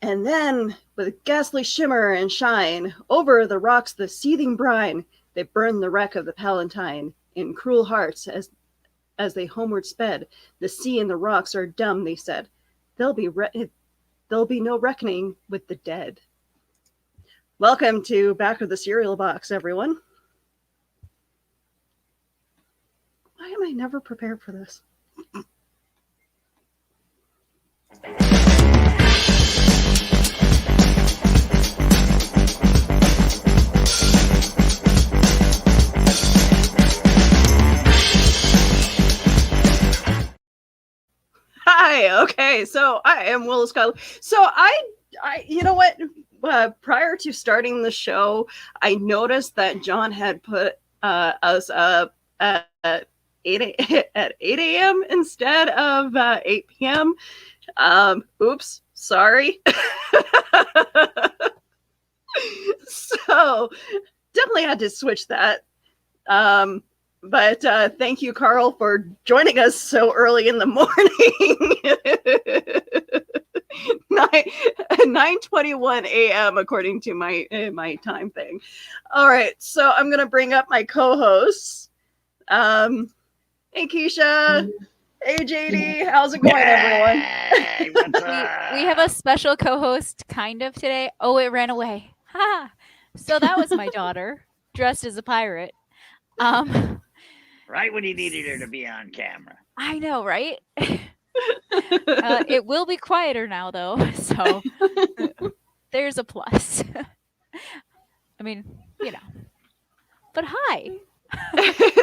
And then, with ghastly shimmer and shine, over the rocks the seething brine, they burned the wreck of the Palatine in cruel hearts as they homeward sped. The sea and the rocks are dumb, they said. There'll be no reckoning with the dead. Welcome to Back of the Cereal Box, everyone. Why am I never prepared for this? Hi, okay, so I am Willow Scott. So I you know what? Prior to starting the show, I noticed that John had put us up at 8 a.m. instead of 8 p.m. Oops, sorry. So definitely had to switch that. But thank you, Carl, for joining us so early in the morning. 9:21 a.m. according to my time thing. All right, so I'm gonna bring up my co-hosts. Hey Keisha, hey JD, how's it going, everyone? Hey, what's We have a special co-host kind of today. Oh, it ran away. Ha! So that was my daughter dressed as a pirate. Right when you needed her to be on camera. I know, right? It will be quieter now, though. So there's a plus. I mean, you know. But hi.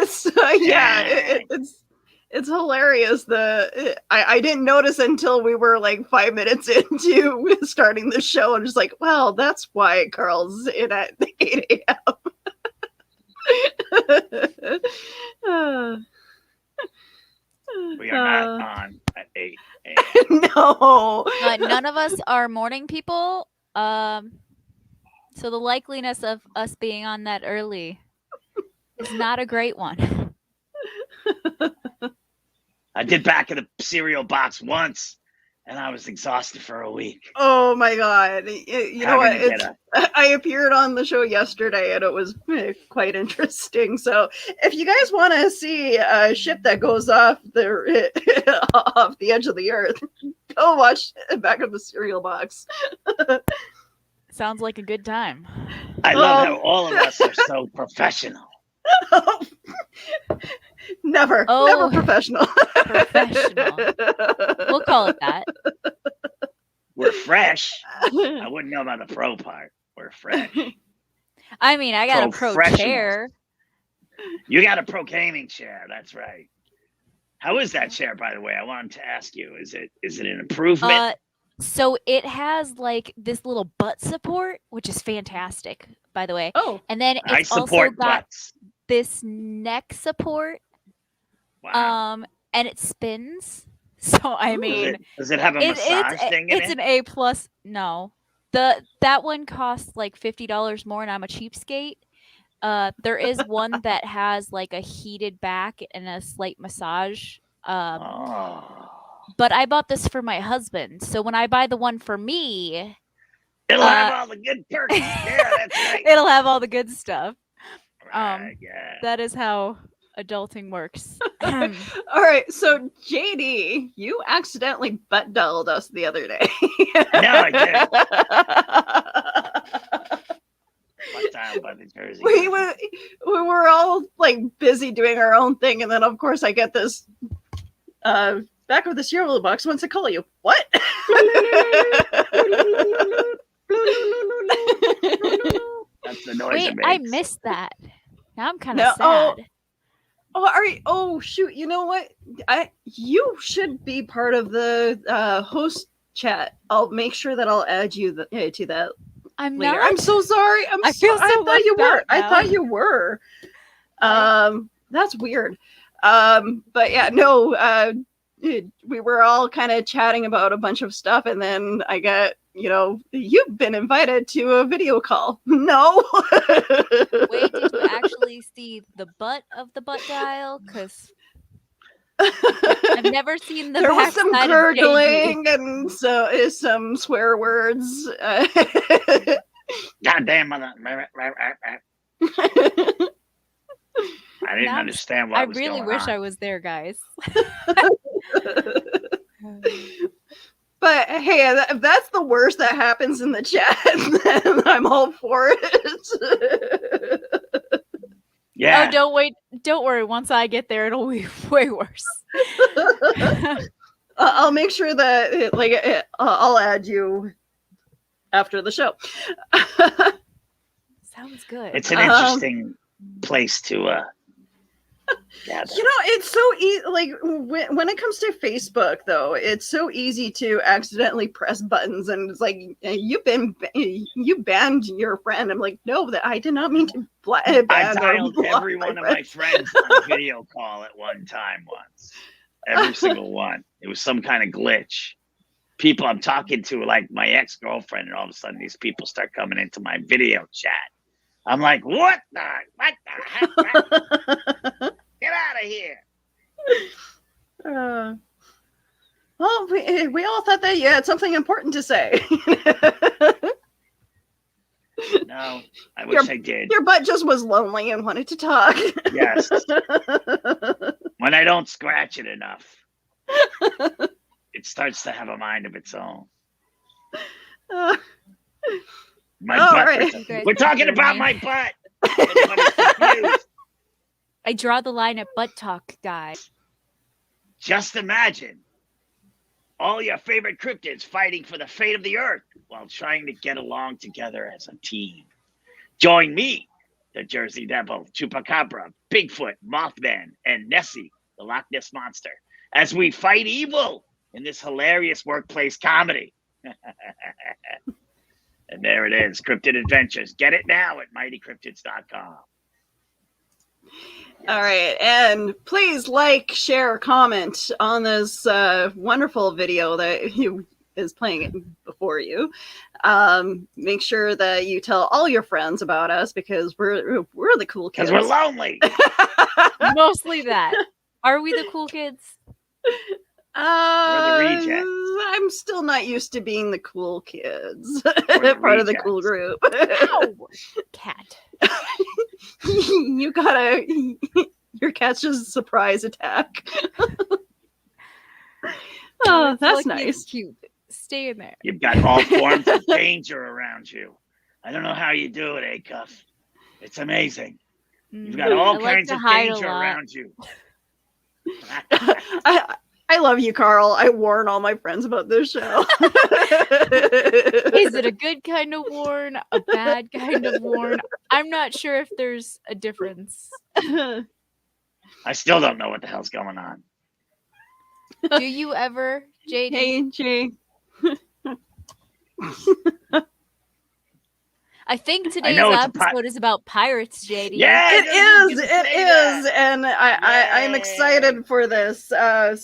So yeah, it's hilarious. I didn't notice until we were like 5 minutes into starting the show. I'm just like, well, that's why Carl's in at 8 a.m. We are not on at 8 a.m. No. None of us are morning people. So the likeliness of us being on that early is not a great one. I did Back of the Cereal Box once, and I was exhausted for a week. Oh my god! You know what? I appeared on the show yesterday, and it was quite interesting. So, if you guys want to see a ship that goes off off the edge of the earth, go watch Back of the Cereal Box. Sounds like a good time. I love how all of us are so professional. Never professional. Professional. We'll call it that. We're fresh. I wouldn't know about the pro part. We're fresh. I mean, I got a pro chair. You got a pro gaming chair. That's right. How is that chair, by the way? I wanted to ask you. Is it an improvement? So it has like this little butt support, which is fantastic, by the way. Oh, and then it's also got this neck support. Wow. And it spins. So I mean, does it have a massage thing in it? It's an A+. No, that one costs like $50 more, and I'm a cheapskate. There is one that has like a heated back and a slight massage. But I bought this for my husband, so when I buy the one for me, it'll have all the good perks. Yeah, that's right. It'll have all the good stuff. Right, yeah. That is how adulting works. All right, so JD, you accidentally butt dialed us the other day. No, I didn't. Butt dialed by the Jersey. We were all like busy doing our own thing, and then of course I get this Back of the Cereal Box wants to call you. What? That's the noise. Wait, I missed that. Now I'm kind of sad. Oh, shoot! You know what? You should be part of the host chat. I'll make sure that I'll add you to that. I'm later. not. I'm so sorry. I thought you were. I thought you were. That's weird. But yeah, no. We were all kind of chatting about a bunch of stuff, and then I got, you've been invited to a video call. No. Wait, did you actually see the butt of the butt dial? Because I've never seen the There was some backside of JD. gurgling and some swear words. Goddamn mother. I didn't Now understand what I was really going wish on. I was there, guys. But hey, if that's the worst that happens in the chat, then I'm all for it. Yeah. Oh, don't worry. Once I get there, it'll be way worse. I'll make sure that I'll add you after the show. Sounds good. It's an interesting place to gather. You know, it's so easy. Like when it comes to Facebook, though, it's so easy to accidentally press buttons, and it's like you banned your friend. I'm like, no, that I did not mean to ban. I dialed every one of my friends on a video call at one time once. Every single one. It was some kind of glitch. People I'm talking to, like my ex-girlfriend, and all of a sudden these people start coming into my video chat. I'm like, what the heck? Get out of here. Well, we all thought that you had something important to say. No, I wish I did. Your butt just was lonely and wanted to talk. Yes. When I don't scratch it enough, it starts to have a mind of its own. My butt. Right. We're talking about my butt. Everybody's confused. I draw the line at butt talk, guys. Just imagine all your favorite cryptids fighting for the fate of the earth while trying to get along together as a team. Join me, the Jersey Devil, Chupacabra, Bigfoot, Mothman, and Nessie, the Loch Ness Monster, as we fight evil in this hilarious workplace comedy. And there it is, Cryptid Adventures. Get it now at mightycryptids.com. All right, and please like, share, comment on this wonderful video that is playing before you. Make sure that you tell all your friends about us because we're the cool kids. Because we're lonely. Mostly that. Are we the cool kids? We're the rejects. I'm still not used to being the cool kids. The Part of the rejects. cool group. Ow! Cat. You gotta. Your cat's just a surprise attack. Oh, It's that's lucky nice. it's cute. Stay in there. You've got all forms of danger around you. I don't know how you do it, A-Cuff. It's amazing. You've got all I like kinds to of hide a danger lot. around you. I love you, Carl. I warn all my friends about this show. Is it a good kind of warn? A bad kind of warn? I'm not sure if there's a difference. I still don't know what the hell's going on. Do you ever, JD? Hey, Jay. I think today's know it's a episode is about pirates, JD. Yeah, It is, and I'm Yay. excited for this.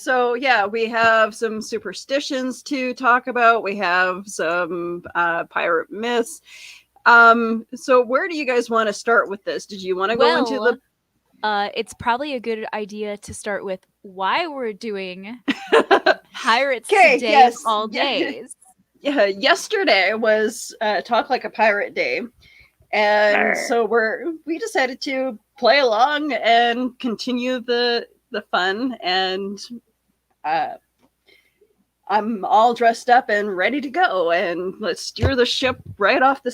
So yeah, we have some superstitions to talk about. We have some pirate myths. So where do you guys want to start with this? Did you want to go into the? It's probably a good idea to start with why we're doing pirates Okay, today yes. of all days. Yeah, yesterday was Talk Like a Pirate Day, and so we decided to play along and continue the fun. And I'm all dressed up and ready to go, and let's steer the ship right off the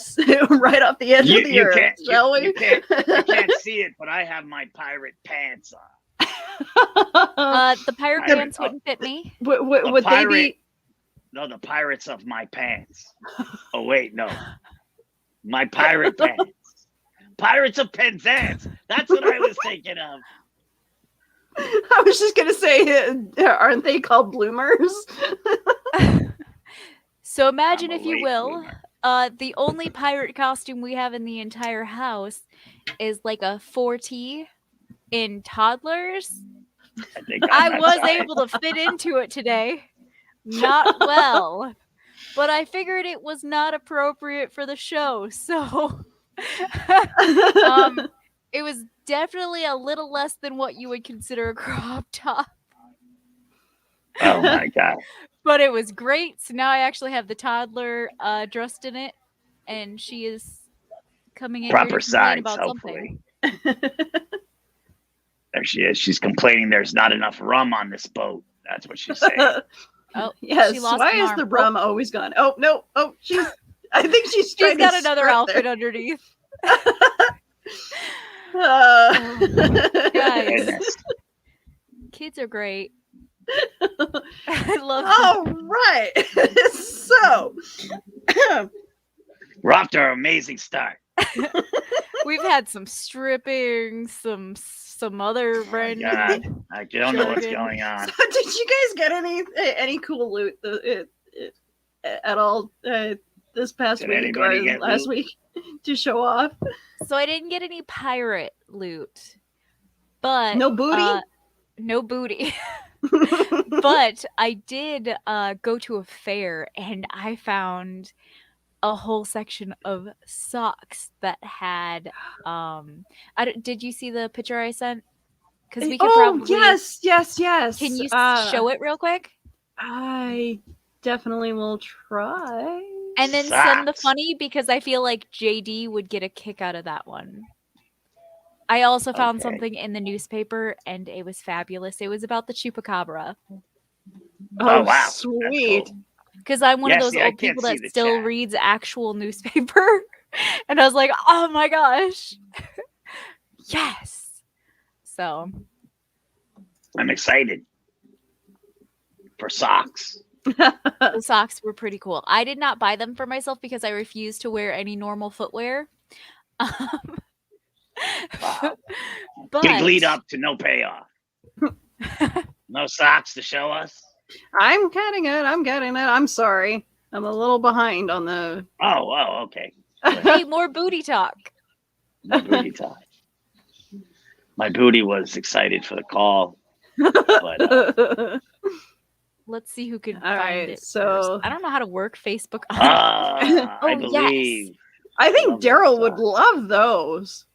edge of the earth, shall we? You can't see it, but I have my pirate pants on. The pirate pants wouldn't fit me. Would they be? No, the pirates of my pants. Oh, wait, no. My pirate pants. Pirates of Penzance. That's what I was thinking of. I was just going to say, aren't they called bloomers? So imagine, I'm a if you late will, bloomer. the only pirate costume we have in the entire house is like a 4T in toddlers. I think I was able to fit into it today. Not well, but I figured it was not appropriate for the show, so it was definitely a little less than what you would consider a crop top. Oh my god! But it was great. So now I actually have the toddler dressed in it, and she is coming in here Proper to complain size, about hopefully. something. There she is. She's complaining there's not enough rum on this boat. That's what she's saying. Oh, Yes. she lost Why an is arm. the rum always gone? Oh no! Oh, I think she's trying She's got to another strut outfit there. underneath. Guys. Goodness. Kids are great. I love them. All right. So, We're off to an amazing start. We've had some stripping, some other random. God, I don't know what's Jargon. going on. so did you guys get any cool loot at all this past Did week or anybody get last loot? week to show off? So I didn't get any pirate loot, but No booty. no booty. But I did go to a fair and I found a whole section of socks that had did you see the picture I sent? Because we could probably yes. Can you show it real quick? I definitely will try. And then send the Socks. funny because I feel like JD would get a kick out of that one. I also found Okay. something in the newspaper and it was fabulous. It was about the chupacabra. Oh, wow. That's sweet. cool. Because I'm one of Yeah, those see, I old can't people see that the still chat. reads actual newspaper. And I was like, oh my gosh. Yes. So I'm excited for socks. the socks were pretty cool. I did not buy them for myself because I refuse to wear any normal footwear. Wow. But Big lead up to no payoff. No socks to show us. I'm getting it. I'm sorry. I'm a little behind on the. Oh, okay. hey, more booty talk. My booty talk. My booty was excited for the call, but Let's see who can All find right, it. so- first. I don't know how to work Facebook. I Oh, yes. believe. I think Love those Daryl would socks. love those.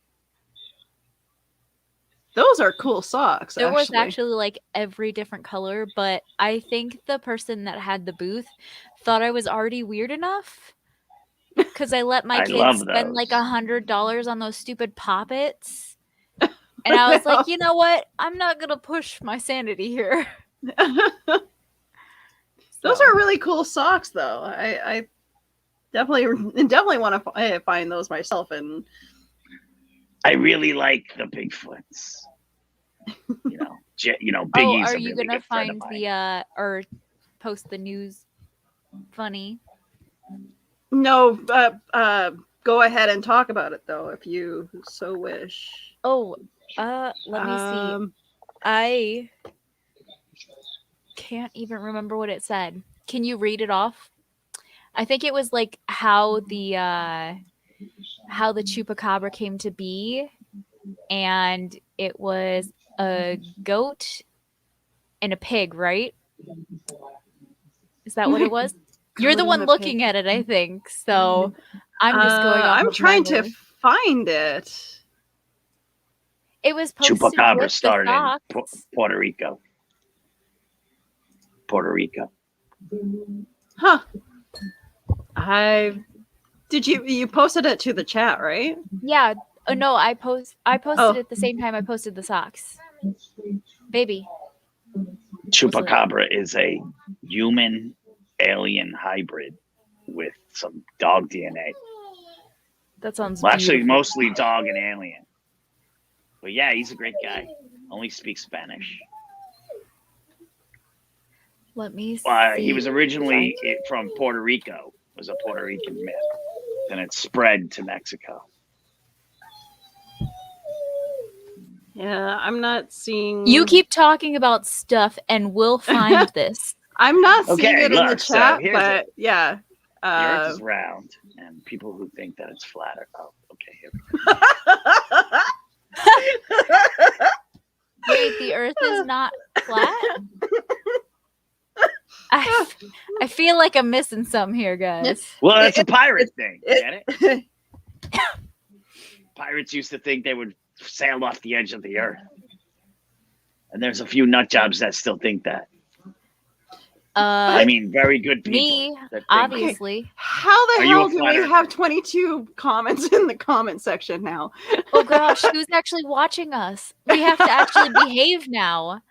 Those are cool socks. There was actually like every different color, but I think the person that had the booth thought I was already weird enough because I let my I kids love spend those. like $100 on those stupid poppets. And I was like, you know what? I'm not going to push my sanity here. Those So, are really cool socks, though. I definitely want to find those myself. And I really like the Bigfoots. Biggie's oh, are a you really going to good friend of find mine. the, or post the news funny? no, go ahead and talk about it though, if you so wish. Oh, let me see. I can't even remember what it said. Can you read it off? I think it was like how the chupacabra came to be, and it was a goat and a pig, right? Is that what it was? You're the Goat one and a looking pig. at it, I think. So I'm just going off I'm of trying memory. to find it. It was posted Chupacabra with the started in socks. Puerto Rico. Huh. You posted it to the chat, right? Yeah. Oh no, I posted Oh. it at the same time I posted the socks. Baby. Chupacabra is a human alien hybrid with some dog DNA. That sounds Well, actually, beautiful. mostly dog and alien. But yeah, he's a great guy. Only speaks Spanish. Let me see. He was originally from Puerto Rico. Was a Puerto Rican myth. Then it spread to Mexico. Yeah, I'm not seeing. You keep talking about stuff and we'll find this. I'm not seeing Okay, it in the look, so chat, here's but yeah. The Earth is round, and people who think that it's flat are. Oh, okay. Here we go. Wait, the Earth is not flat? I feel like I'm missing something here, guys. Well, that's a pirate thing. Get it? Pirates used to think they would sail off the edge of the Earth, and there's a few nut jobs that still think that. I mean, very good people. Me, that think- obviously. How the Are you a hell do flat we earther? have 22 comments in the comment section now? Oh gosh, who's actually watching us? We have to actually behave now.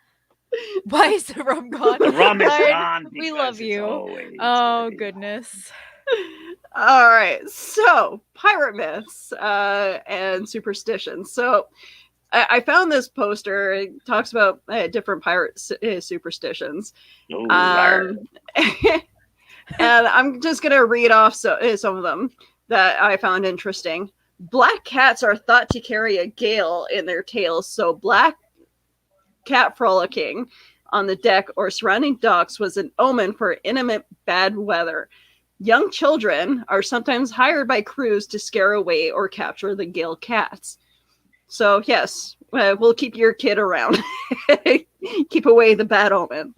Why is the rum gone? The rum is Ryan, gone. we because love it's you. always Oh gonna be goodness. All right, so pirate myths and superstitions. So I found this poster. It talks about different pirate superstitions. gone. Ooh, arr. And I'm just going to read off some of them that I found interesting. Black cats are thought to carry a gale in their tails, so black cat frolicking on the deck or surrounding docks was an omen for imminent bad weather. Young children are sometimes hired by crews to scare away or capture the gale cats. So, yes, we'll keep your kid around. Keep away the bad omen.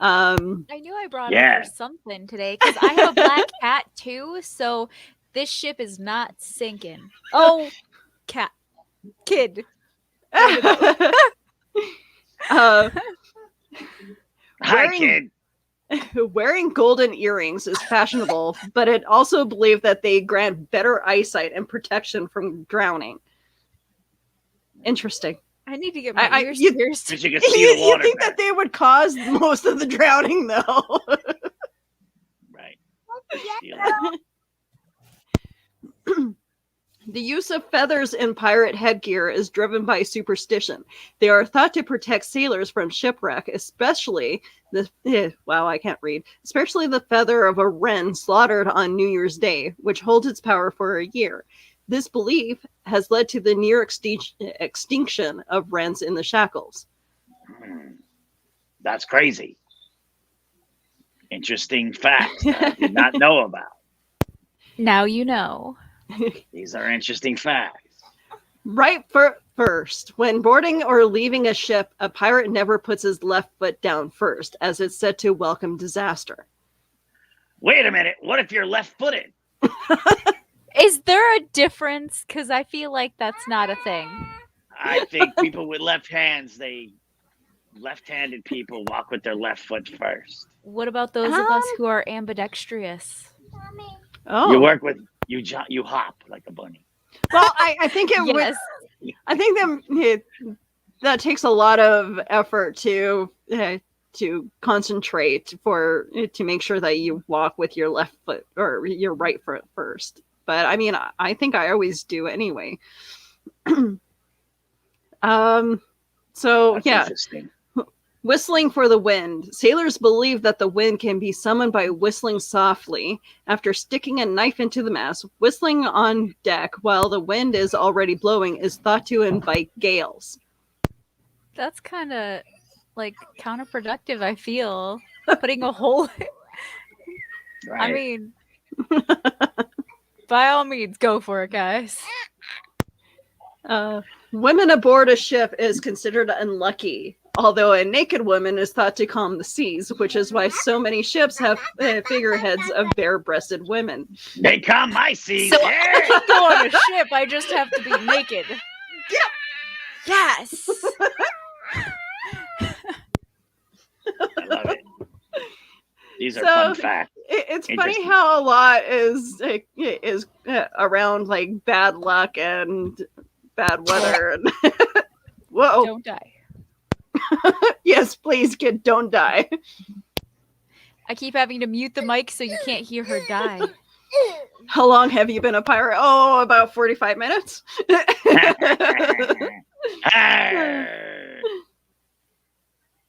I knew I brought Yeah. up for something today because I have a black cat too, so this ship is not sinking. Oh, cat, kid. uh, Hi, wearing- kid. wearing golden earrings is fashionable, but it also believed that they grant better eyesight and protection from drowning. Interesting. I need to get my ears you- pierced. Because you can see the You water. think better. that they would cause most of the drowning, though? Right. The use of feathers in pirate headgear is driven by superstition. They are thought to protect sailors from shipwreck, especially especially the feather of a wren slaughtered on New Year's Day, which holds its power for a year. This belief has led to the near extinction of wrens in the shackles. That's crazy. Interesting fact I did not know about. Now you know. These are interesting facts. Right first, when boarding or leaving a ship, a pirate never puts his left foot down first, as it's said to welcome disaster. Wait a minute. What if you're left-footed? Is there a difference? Because I feel like that's not a thing. I think people with left hands, left-handed people walk with their left foot first. What about those of us who are ambidextrous? Oh, You work with you hop like a bunny. well, I think it would. Yes. I think that takes a lot of effort to concentrate to make sure that you walk with your left foot or your right foot first. But I mean, I think I always do anyway. So That's yeah, interesting. whistling for the wind. Sailors believe that the wind can be summoned by whistling softly. After sticking a knife into the mast, whistling on deck while the wind is already blowing is thought to invite gales. That's kind of like counterproductive, I feel. Putting a hole. Right. I mean, by all means, go for it, guys. Women aboard a ship is considered unlucky, although a naked woman is thought to calm the seas, which is why so many ships have figureheads of bare-breasted women. They calm my seas. So yeah. I can go on a ship, I just have to be naked. Yep. Yes. I love it. These are So, fun facts. It's funny Interesting. how a lot is around like bad luck and bad weather. And whoa! Don't die. Yes, please, kid, don't die. I keep having to mute the mic so you can't hear her die. How long have you been a pirate? Oh, about 45 minutes. Arr.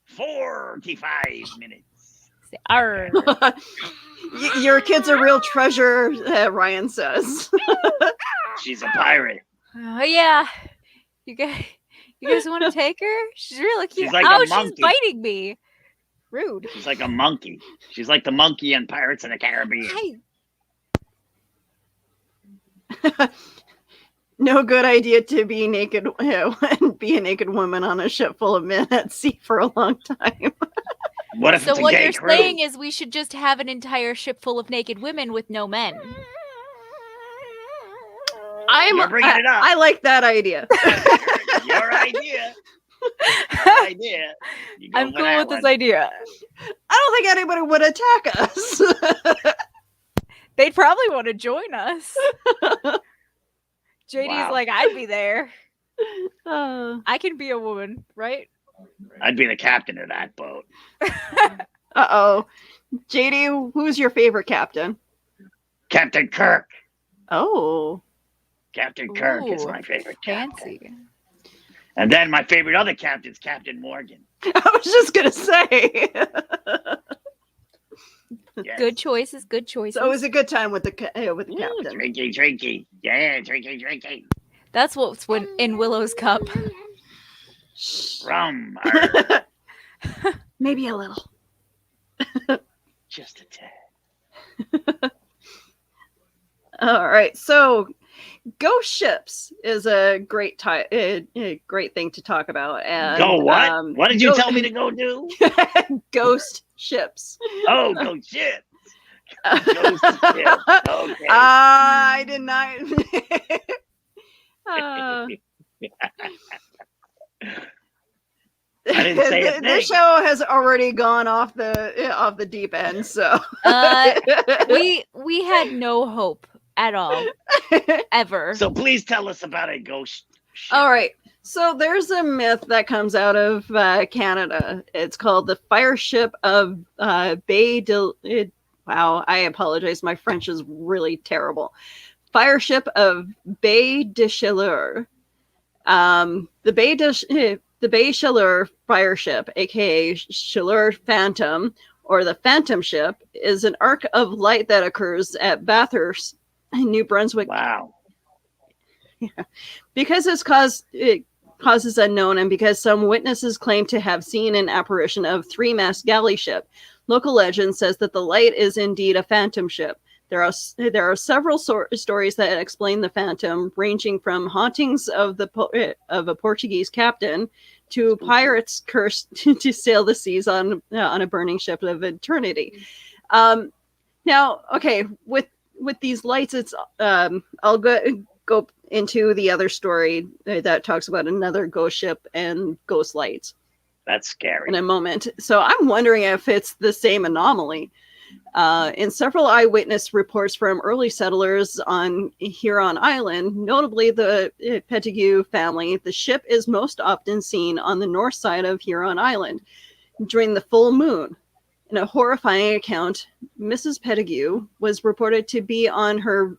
45 minutes. Say, "Arr." Your kid's a real treasure, Ryan says. She's a pirate. Oh yeah, you guys want to take her? She's really cute. She's like a Oh, she's monkey. biting me. Rude. She's like a monkey. She's like the monkey in Pirates of the Caribbean. Hi. No good idea to be naked and be a naked woman on a ship full of men at sea for a long time. What if So it's a what gay you're crew? saying is we should just have an entire ship full of naked women with no men. You're bringing it up. I like that idea. Your idea. idea. You go I'm for cool that with this one. idea. I don't think anybody would attack us. They'd probably want to join us. JD's Wow. like, I'd be there. uh I can be a woman, right? I'd be the captain of that boat. oh. JD, who's your favorite captain? Captain Kirk. Oh. Captain Kirk is Ooh, my favorite captain. fancy. And then my favorite other captain's Captain Morgan. I was just gonna say. Yes. Good choices, good choices. So it was a good time with the Ooh, captain. drinky. Yeah, drinky. That's what's in Willow's cup. Rum. Maybe a little. Just a tad. All right, so ghost ships is a great great thing to talk about. And Go what? What did you tell me to go do? Ghost ships. Oh, go shit. Ghost ships. Okay. I did not. I didn't say a the thing. show has already gone off the deep end, so We had no hope at all, ever. So please tell us about a ghost ship. all right. So there's a myth that comes out of Canada. It's called the fire ship of Bay de. Wow, I apologize. My French is really terrible. Fire ship of Bay de Chaleur. The Bay Chaleur fire ship, aka Chaleur Phantom, or the Phantom ship, is an arc of light that occurs at Bathurst, New Brunswick. Wow. Because it causes unknown, and because some witnesses claim to have seen an apparition of three-mast galley ship, local legend says that the light is indeed a phantom ship. There are several stories that explain the phantom, ranging from hauntings of a Portuguese captain to pirates cursed to sail the seas on a burning ship of eternity. Now, okay, with these lights, it's I'll go into the other story that talks about another ghost ship and ghost lights That's scary. in a moment. So I'm wondering if it's the same anomaly. In several eyewitness reports from early settlers on Huron Island, notably the Pettigrew family, the ship is most often seen on the north side of Huron Island during the full moon. In a horrifying account, Mrs. Pettigrew was reported to be on her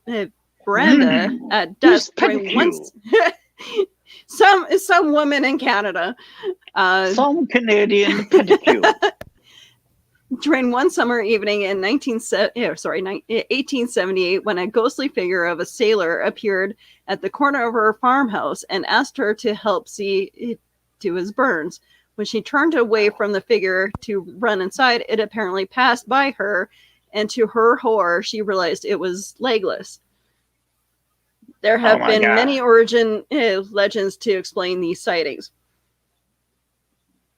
veranda at dusk during some woman in Canada. Some Canadian Pettigrew. During one summer evening in 1878, when a ghostly figure of a sailor appeared at the corner of her farmhouse and asked her to help see to his burns. When she turned away from the figure to run inside, it apparently passed by her, and to her horror, she realized it was legless. There have been many origin legends to explain these sightings.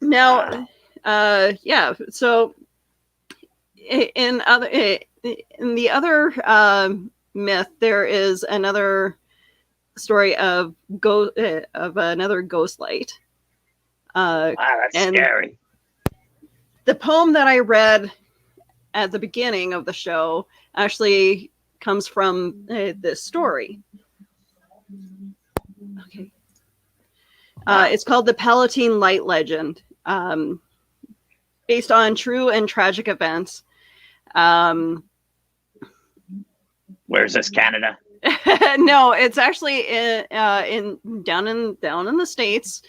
Now, so in the other myth, there is another story of another ghost light. Wow, that's scary. The poem that I read at the beginning of the show actually comes from this story. Okay. It's called The Palatine Light Legend, based on true and tragic events. Where's this, Canada? No, it's actually down in the States.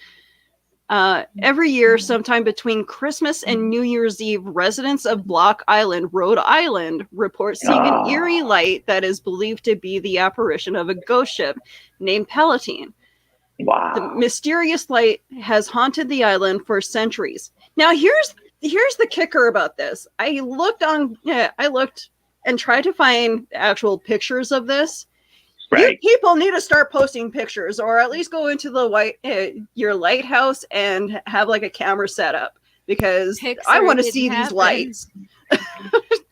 Every year, sometime between Christmas and New Year's Eve, residents of Block Island, Rhode Island, report seeing an eerie light that is believed to be the apparition of a ghost ship named Palatine. Wow. The mysterious light has haunted the island for centuries. Now, here's the kicker about this. I looked and tried to find actual pictures of this. Right. You people need to start posting pictures, or at least go into the your lighthouse and have like a camera set up, because I want to see these lights.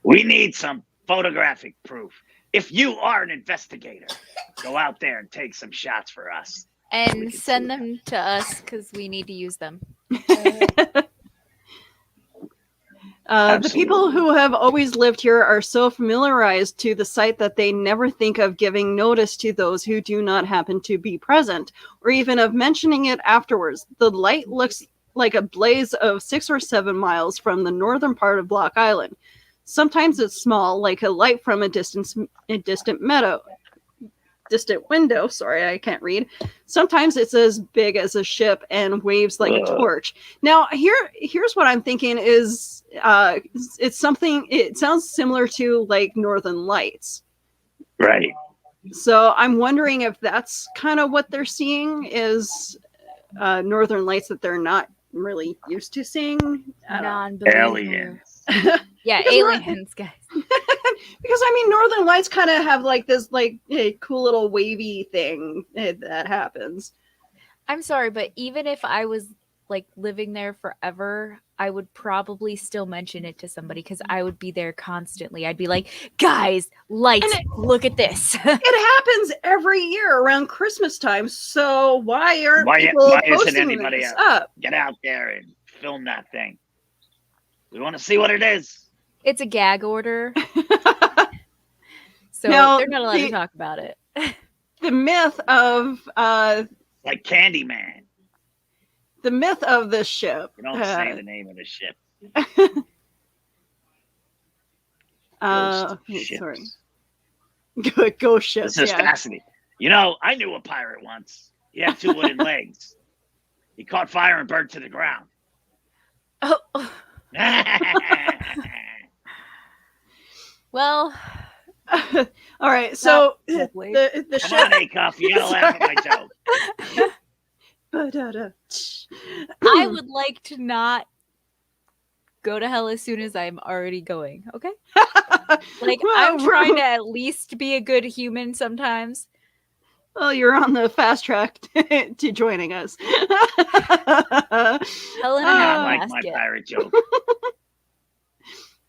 We need some photographic proof. If you are an investigator, go out there and take some shots for us. And send them to us because we need to use them. The people who have always lived here are so familiarized to the site that they never think of giving notice to those who do not happen to be present, or even of mentioning it afterwards. The light looks like a blaze of 6 or 7 miles from the northern part of Block Island. Sometimes it's small, like a light from a distant window. Sorry, I can't read. Sometimes it's as big as a ship and waves like a torch. Now, here's what I'm thinking is it's something. It sounds similar to like Northern Lights, Right. so I'm wondering if that's kind of what they're seeing is Northern Lights that they're not really used to seeing. Aliens. Yeah, Because aliens, guys. Because I mean, Northern Lights kind of have like this like a cool little wavy thing that happens. I'm sorry, but even if I was like living there forever, I would probably still mention it to somebody because I would be there constantly. I'd be like, guys, lights, look at this. It happens every year around Christmas time, so why aren't people why isn't posting anybody this else? up? Get out there and film that thing. We want to see what it is. It's a gag order. So Now, they're not allowed to talk about it. The myth of Like Candyman. the myth of this ship. You don't say the name of the ship. Ships. Sorry. Ghost ships. This is fascinating. You know, I knew a pirate once. He had 2 wooden legs. He caught fire and burned to the ground. Oh. Well, all right. So lovely. the Come ship. on, A-Cuff. You gotta laugh at my joke. I would like to not go to hell as soon as I'm already going. Okay. Like I'm trying to at least be a good human sometimes. Well, you're on the fast track to joining us. Helen, I like my pirate joke.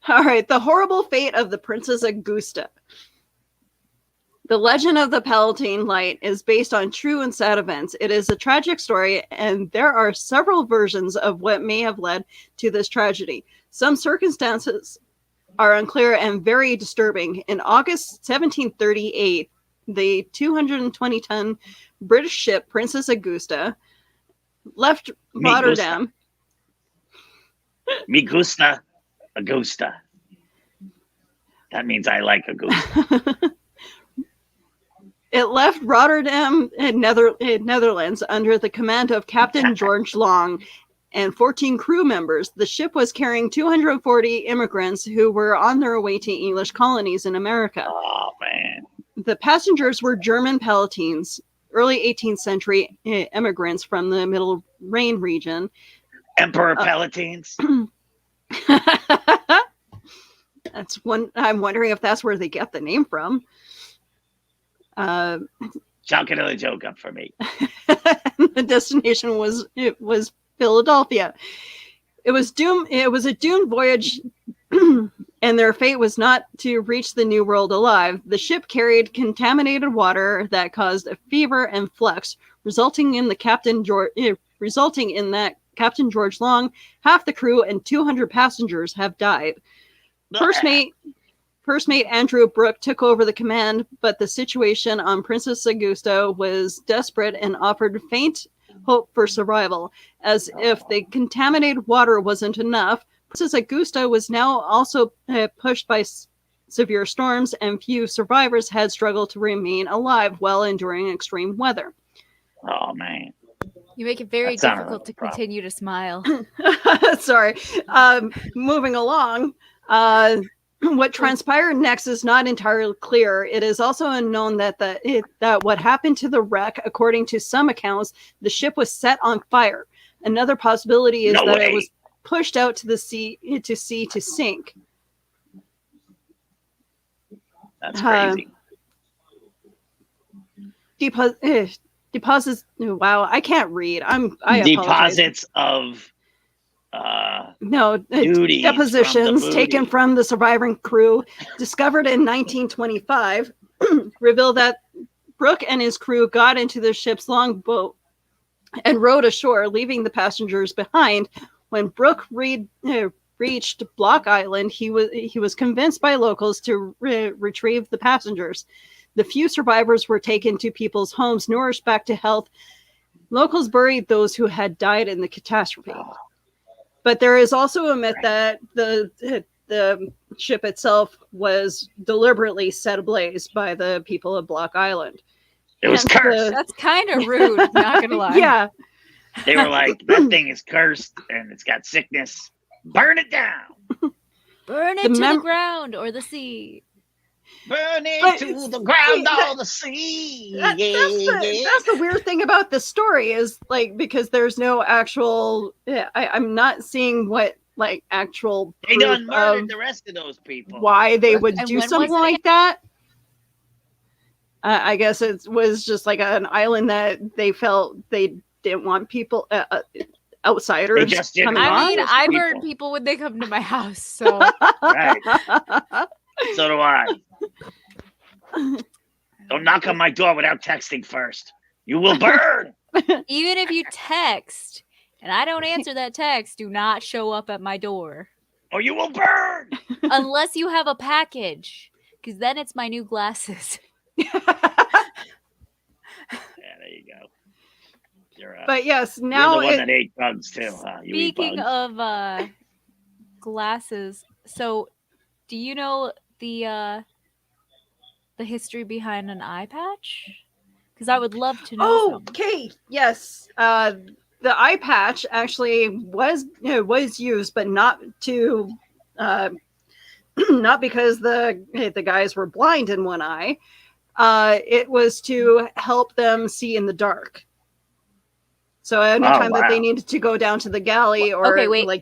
All right, the horrible fate of the Princess Augusta. The legend of the Palatine Light is based on true and sad events. It is a tragic story, and there are several versions of what may have led to this tragedy. Some circumstances are unclear and very disturbing. In August 1738, the 220-ton British ship Princess Augusta left Rotterdam. Me gusta Augusta. That means I like Augusta. It left Rotterdam in Netherlands under the command of Captain George Long and 14 crew members. The ship was carrying 240 immigrants who were on their way to English colonies in America. Oh, man. The passengers were German Palatines, early 18th century immigrants from the Middle Rhine region. Emperor Palatines. That's one. I'm wondering if that's where they get the name from. Chalk another joke up for me. The destination was Philadelphia. It was a doomed voyage, and their fate was not to reach the New World alive. The ship carried contaminated water that caused a fever and flux, resulting in that Captain George Long, half the crew, and 200 passengers have died. First mate Andrew Brooke took over the command, but the situation on Princess Augusta was desperate and offered faint hope for survival. As if the contaminated water wasn't enough, Princess Augusta was now also pushed by severe storms, and few survivors had struggled to remain alive while enduring extreme weather. Oh, man. You make it very difficult to continue to smile. Sorry. Moving along. What transpired next is not entirely clear. It is also unknown that what happened to the wreck. According to some accounts, the ship was set on fire. Another possibility is it was pushed out to the sea to sink. That's crazy. Deposits. Wow, I can't read. I Deposits of depositions taken from the surviving crew discovered in 1925 reveal that Brooke and his crew got into the ship's longboat and rowed ashore, leaving the passengers behind. When Brooke reached Block Island, he was convinced by locals to retrieve the passengers. The few survivors were taken to people's homes, nourished back to health. Locals buried those who had died in the catastrophe. But there is also a myth that the ship itself was deliberately set ablaze by the people of Block Island. It was cursed. That's kind of rude, not gonna lie. Yeah. They were like, that thing is cursed and it's got sickness. Burn it down. Burn it to the ground or the sea. Burn it to the ground or the sea. That's the weird thing about this story is like, because there's no actual, I'm not seeing what like actual they done murdered of the rest of those people. why they would And do when something was it like that. I guess it was just like an island that they felt they didn't want people, outsiders They just didn't coming want I mean, those I people. burn people when they come to my house, so Right. on. So do I. Don't knock on my door without texting first. You will burn. even if you text and I don't answer that text, do not show up at my door. Or you will burn. Unless you have a package, because then it's my new glasses. Yeah, there you go. You're, But yes, you're now the one that ate bugs too, huh? You eat Speaking bugs. of glasses, so do you know the history behind an eye patch? Because I would love to know. some. okay, yes. The eye patch actually was used, but not to not because the guys were blind in one eye. It was to help them see in the dark. So anytime that they needed to go down to the galley or Okay, wait.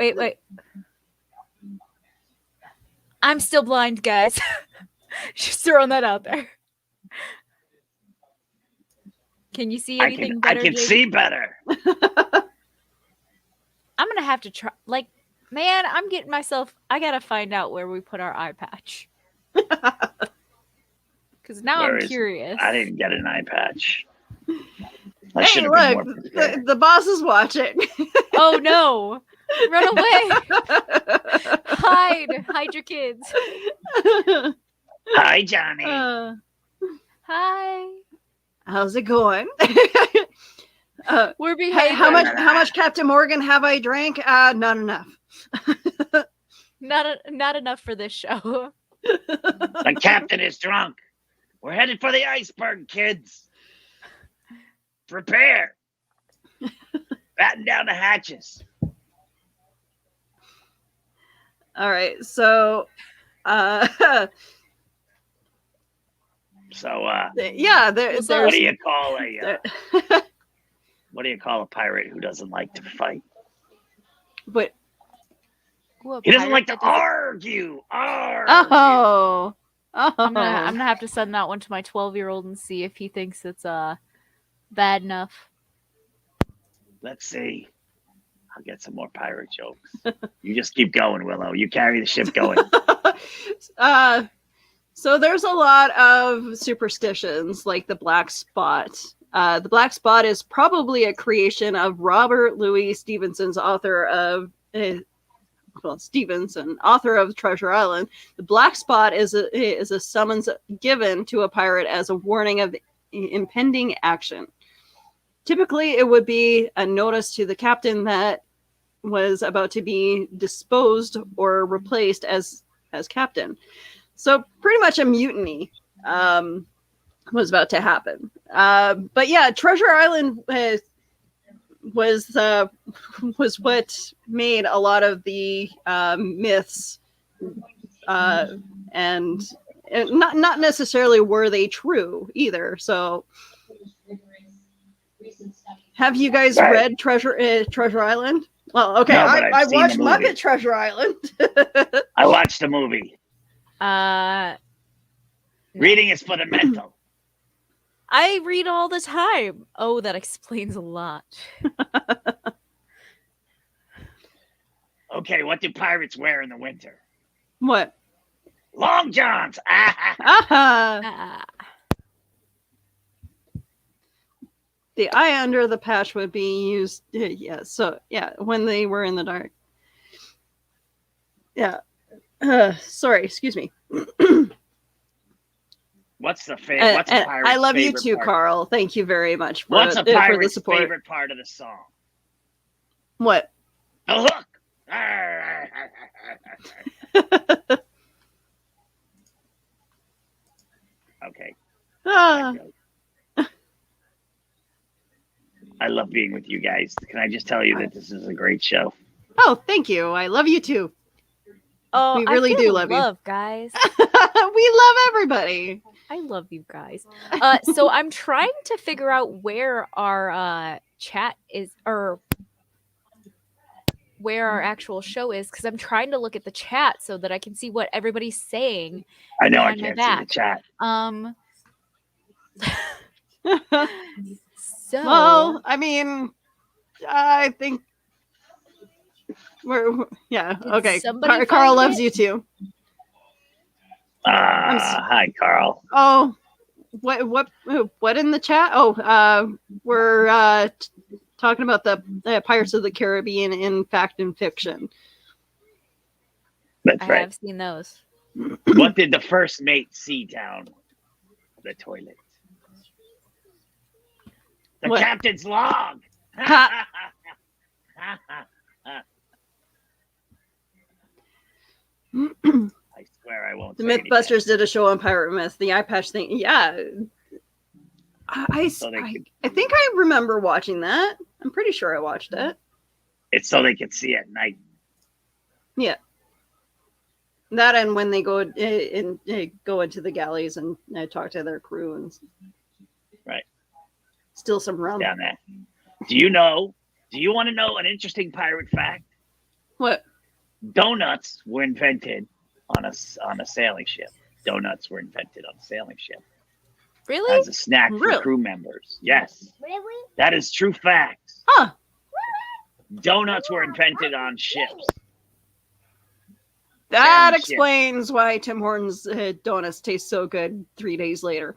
I'm still blind, guys. Just throwing that out there. Can you see anything I better? can JD? see better. I'm gonna have to try. Like, man, I'm getting myself. I gotta find out where we put our eye patch. Because now Where I'm is it? curious. I didn't get an eye patch. I Hey, should have been more look, prepared. the boss is watching. Oh no! Run away! Hide your kids. Hi, Johnny. Hi. How's it going? We're Hey, behaving. how much Captain Morgan have I drank? Not enough. Not enough for this show. The captain is drunk. We're headed for the iceberg, kids. Prepare. Batten down the hatches. All right, so yeah, there's what do you call what do you call a pirate who doesn't like to fight? but He doesn't like to argue. oh. I'm gonna have to send that one to my 12-year-old and see if he thinks it's bad enough. Let's see. I'll get some more pirate jokes. You just keep going, Willow. You carry the ship going. So there's a lot of superstitions, like the black spot. The black spot is probably a creation of Robert Louis Stevenson's author of Treasure Island. The black spot is a summons given to a pirate as a warning of impending action. Typically, it would be a notice to the captain that was about to be disposed or replaced as captain. So pretty much a mutiny was about to happen. But yeah, Treasure Island was what made a lot of the myths, and not necessarily were they true either. So, have you guys read Treasure Island? Well, okay, No, I watched the movie. Muppet Treasure Island. I watched the movie. No. Reading is for the mental. I read all the time. Oh, that explains a lot. Okay, what do pirates wear in the winter? What? Long johns. Ah, Ah. The eye under the patch would be used. Yeah. So yeah, when they were in the dark. Yeah. Sorry. Excuse me. What's the favorite? What's a pirate's I love you favorite too, part? Carl. Thank you very much for, What's a for the pirate's support. favorite part of the song? What? The hook. Okay. Ah. I love being with you guys. Can I just tell you that this is a great show? Oh, thank you. I love you too. Oh, We really I feel do love you. guys. We love everybody. I love you guys. So I'm trying to figure out where our chat is, or where our actual show is, because I'm trying to look at the chat so that I can see what everybody's saying. I know I behind my can't see the back. chat. So Well, I mean, I think we're yeah. Okay, somebody Carl find loves it? you too. Hi, Carl. Oh, what in the chat? Oh, we're talking about the Pirates of the Caribbean in fact and fiction. That's I right. have seen those. What did the first mate see down the toilet? The What? captain's log. Ha. I swear I won't. The say anything. Mythbusters did a show on pirate myth. The eye patch thing. Yeah, I think I remember watching that. I'm pretty sure I watched it. It's so they could see at night. Yeah. That and when they go go into the galleys and talk to their crew and Right. steal some rum. Down there. Do you want to know an interesting pirate fact? What? Donuts were invented on a sailing ship. Donuts were invented on a sailing ship Really? as a snack for crew members. Yes. Really? That is true fact. Huh. Donuts were invented on ships. That Sailing explains why Tim Hortons donuts taste so good 3 days later.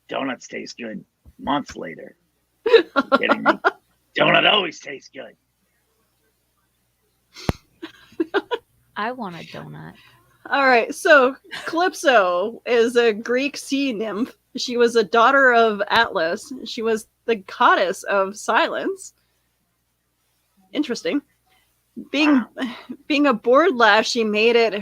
Donuts taste good months later. Kidding me? Donut always tastes good. I want a donut. All right, so Calypso is a Greek sea nymph. She was a daughter of Atlas. She was the goddess of silence. Interesting. Being a bored lass, she made it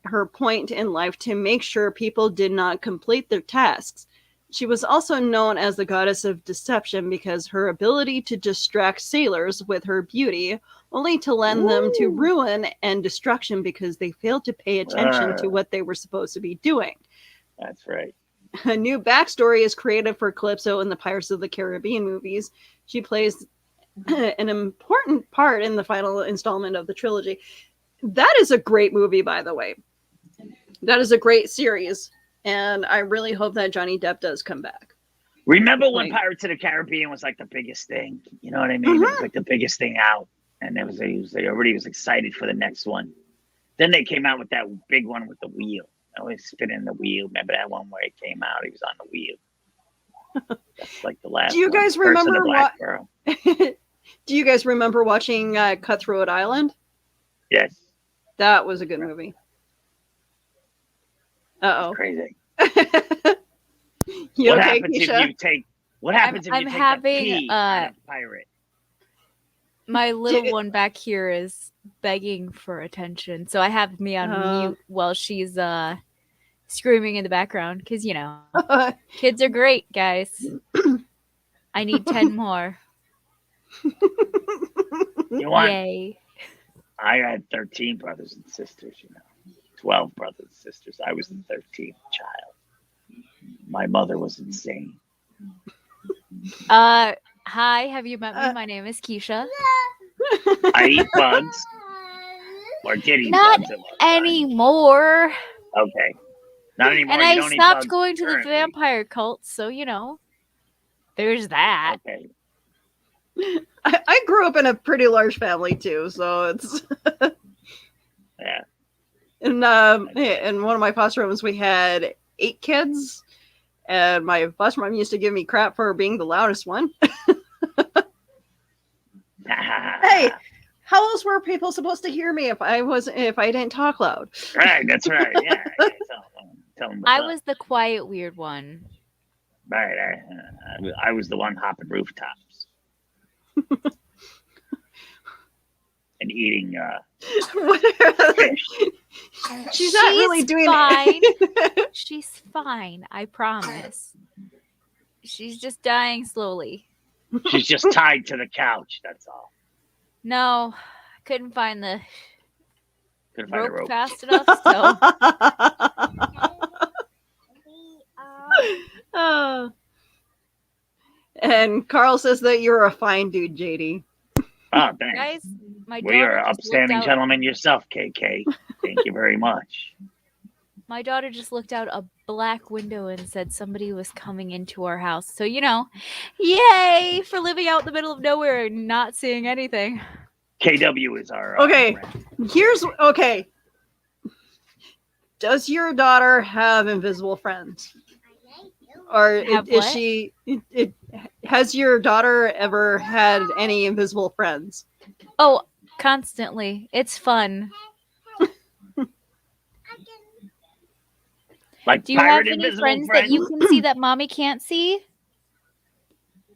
her point in life to make sure people did not complete their tasks. She was also known as the goddess of deception because her ability to distract sailors with her beauty, only to lend them to ruin and destruction because they failed to pay attention to what they were supposed to be doing. That's right. A new backstory is created for Calypso in the Pirates of the Caribbean movies. She plays an important part in the final installment of the trilogy. That is a great movie, by the way. That is a great series. And I really hope that Johnny Depp does come back. Remember when Pirates of the Caribbean was like the biggest thing? You know what I mean? Mm-hmm. It was like the biggest thing out. And everybody was excited for the next one. Then they came out with that big one with the wheel. Always spinning the wheel. Remember that one where it came out? He was on the wheel. That's like the last. Do you one. guys Curse of the remember Black Pearl. Do you guys remember watching Cutthroat Island? Yes. That was a good movie. Uh-oh. Crazy. You what okay, happens Keisha? if you take? What happens if you I'm take having, a pee out of a pirate? My little one back here is begging for attention, so I have me on mute while she's screaming in the background because kids are great, guys. I need 10 more. You want? Yay! I had 13 brothers and sisters. 12 brothers and sisters. I was the 13th child. My mother was insane. Hi, have you met me? My name is Keisha. I eat bugs. Or did eat Not bugs at one time. anymore. Okay. Not anymore. And You I don't eat stopped bugs going to the currently. vampire cult, so there's that. Okay. I grew up in a pretty large family too, so it's Yeah. in one of my foster homes we had 8 kids, And my foster mom used to give me crap for being the loudest one. Hey, how else were people supposed to hear me if I didn't talk loud? Right, that's right. Yeah. Tell them I was the quiet, weird one. Right. I was the one hopping rooftops and eating fish. She's not really doing fine. it. She's fine. I promise. She's just dying slowly. She's just tied to the couch. That's all. No, couldn't find the Couldn't find a rope rope. fast enough. So Oh. And Carl says that you're a fine dude, JD. Oh, thanks. guys, my Well, you're daughter an just upstanding looked out. gentleman yourself, KK. Thank you very much. My daughter just looked out a black window and said somebody was coming into our house. So, yay for living out in the middle of nowhere and not seeing anything. KW is our Okay. friend. Okay. Does your daughter have invisible friends? Or Have is what? she? Has your daughter ever had any invisible friends? Oh, constantly. It's fun. Like Do you have pirate any invisible friends that you can see that mommy can't see?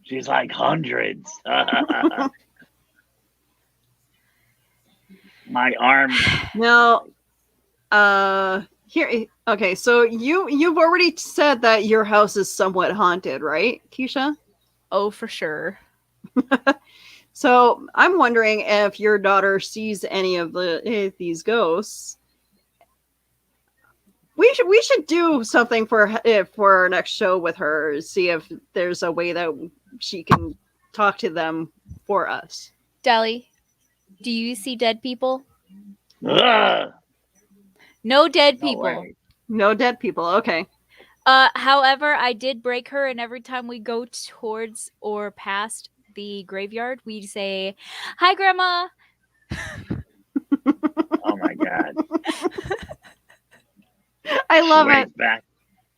She's like hundreds. My arm. No. Here. Okay. So you've already said that your house is somewhat haunted, right, Keisha? Oh, for sure. So I'm wondering if your daughter sees any of these ghosts. We should do something for our next show with her. See if there's a way that she can talk to them for us. Deli, do you see dead people? Ugh, No dead no people. way. No dead people. Okay. However, I did break her, and every time we go towards or past the graveyard, we say, "Hi, Grandma." Oh my god. I love she it. waves back.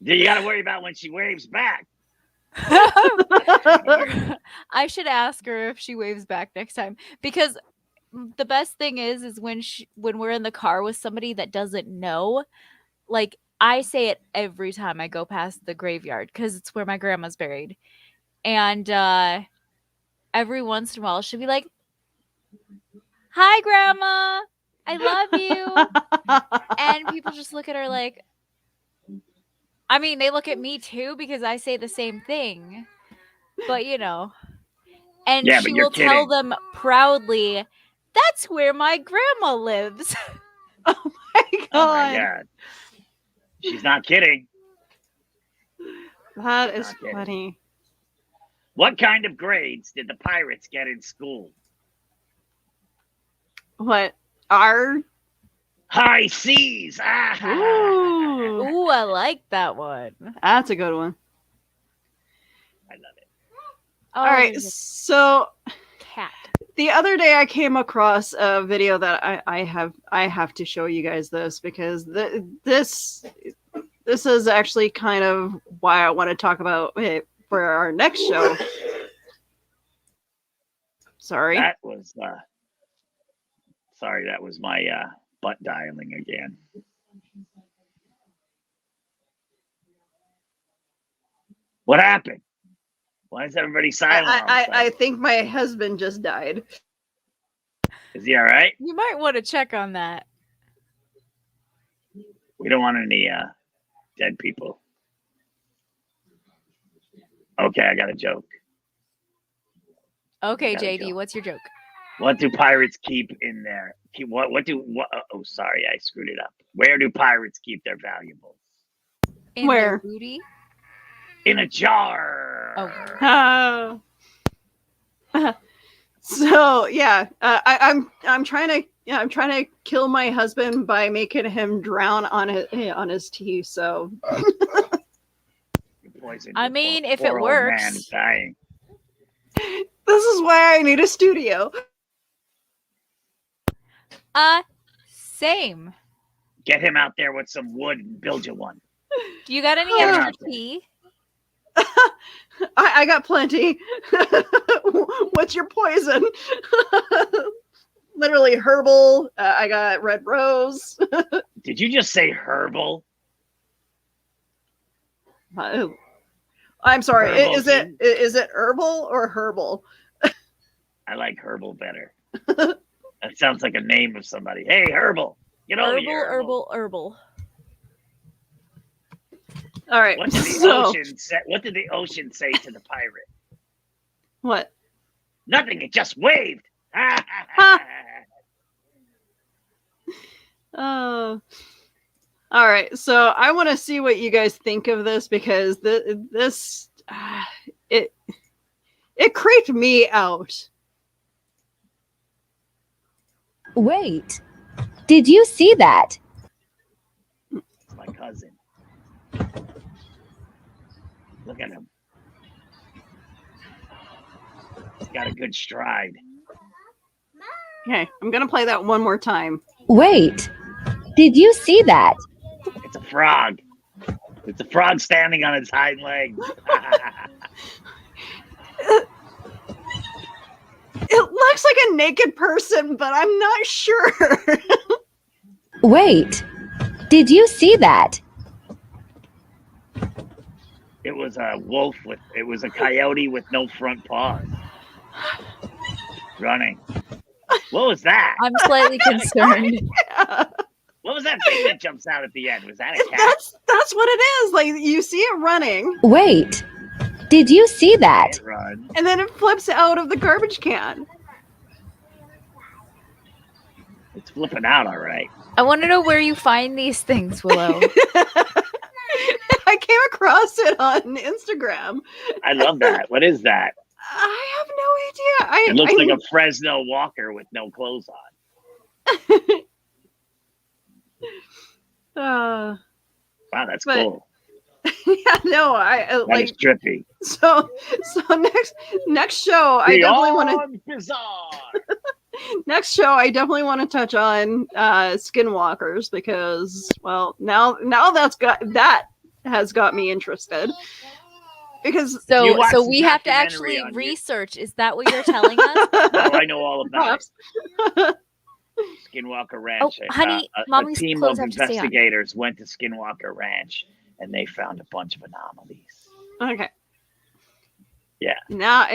You got to worry about when she waves back. I should ask her if she waves back next time, because the best thing is when we're in the car with somebody that doesn't know, like I say it every time I go past the graveyard because it's where my grandma's buried, and every once in a while she'll be like, "Hi, Grandma, I love you," and people just look at her like, I mean, they look at me too because I say the same thing, but and Yeah, but she you're will tell kidding. them proudly, "That's where my grandma lives." My Oh my God. god. She's not kidding. That is Not kidding. funny. What kind of grades did the pirates get in school? What are? High C's. Ah. Ooh, Ooh, I like that one. that's a good one. I love it. Oh, All right, there's so a cat. the other day I came across a video that I have to show you guys this because this is actually kind of why I want to talk about it for our next show. Sorry. That was that was my butt dialing again. What happened? Why is everybody silent? all of a I sudden? think my husband just died. Is he all right? You might want to check on that. We don't want any dead people. Okay, I got a joke. Okay, Got a JD, joke. what's your joke? What do pirates keep in there? Oh, sorry, I screwed it up. Where do pirates keep their valuables? In Where? their booty? In a jar. Oh. So yeah, I'm trying to kill my husband by making him drown on his tea. So You poisoned I your mean, poor- if it poor old works. man is dying. this is why I need a studio. Same. Get him out there with some wood and build you one. Do you got any Yeah. extra Out there. tea? I got plenty. What's your poison? Literally herbal. I got red rose. Did you just say herbal? I'm sorry. Herbal Is it herbal or herbal? I like herbal better. That sounds like a name of somebody. Hey, herbal. Get over here. Herbal. All right. What did the ocean say to the pirate? What? Nothing. It just waved. All right. So I want to see what you guys think of this because this it creeped me out. Wait, did you see that? It's my cousin. Look at him. He's got a good stride. Okay, I'm gonna play that one more time. Wait, did you see that? It's a frog. It's a frog standing on its hind legs. It looks like a naked person, but I'm not sure. Wait, did you see that? It was a wolf it was a coyote with no front paws. Running. What was that? I'm slightly concerned. Yeah. What was that thing that jumps out at the end? Was that a cat? That's what it is. Like you see it running. Wait, did you see that? It runs. And then it flips out of the garbage can. It's flipping out, all right. I want to know where you find these things, Willow. I came across it on Instagram. I love that. What is that? I have no idea. It looks like a Fresno walker with no clothes on. Wow, that's cool. Yeah, no, That is trippy. So next show, I definitely want to. Bizarre. Next show, I definitely want to touch on Skinwalkers because, well, now that has got me interested. Because so we have to actually research. Is that what you're telling us? No, I know all about it. Skinwalker Ranch. Oh, honey, a team of investigators went to Skinwalker Ranch and they found a bunch of anomalies. Okay. Yeah. Now